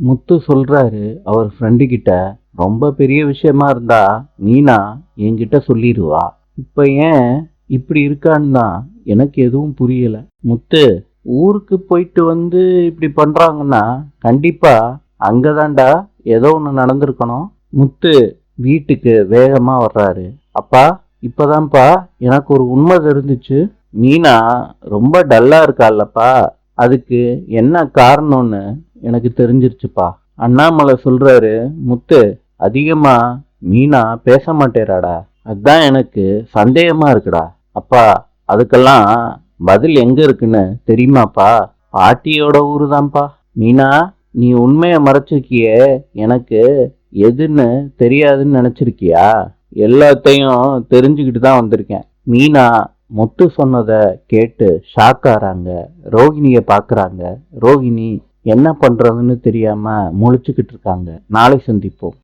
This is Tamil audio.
முத்து சொல்றாரு அவர் ஃப்ரெண்டு கிட்ட, ரொம்ப பெரிய விஷயமா இருந்தா மீனா என்கிட்ட சொல்லிடுவா. இப்ப ஏன் இப்படி இருக்கான்னு தான் எனக்கு எதுவும் புரியல. முத்து, ஊருக்கு போயிட்டு வந்து இப்படி பண்றாங்கன்னா கண்டிப்பா அங்கதான்டா ஏதோ ஒன்று நடந்திருக்கணும். முத்து வீட்டுக்கு வேகமா வர்றாரு. அப்பா, இப்பதான்ப்பா எனக்கு ஒரு உண்மை தெரிஞ்சுச்சு. மீனா ரொம்ப டல்லா இருக்கால்லப்பா, அதுக்கு என்ன காரணம்னு எனக்கு தெரிஞ்சிருச்சுப்பா. அண்ணாமலை சொல்றாரு, முத்து, அதிகமா மீனா பேச மாட்டேறாடா, அதான் எனக்கு சந்தேகமா இருக்குடா. அப்பா, அதுக்கெல்லாம் பதில் எங்க இருக்குன்னு தெரியுமாப்பா? பாட்டியோட ஊரு தான்ப்பா. மீனா, நீ உண்மைய மறைச்சிருக்கியே, எனக்கு எதுன்னு தெரியாதுன்னு நினைச்சிருக்கியா? எல்லாத்தையும் தெரிஞ்சுக்கிட்டு தான் வந்திருக்கேன். மீனா முத்து சொன்னத கேட்டு ஷாக் ஆறாங்க. ரோகிணிய பாக்குறாங்க. ரோகிணி என்ன பண்றதுன்னு தெரியாம முழிச்சுக்கிட்டு இருக்காங்க. நாளை சந்திப்போம்.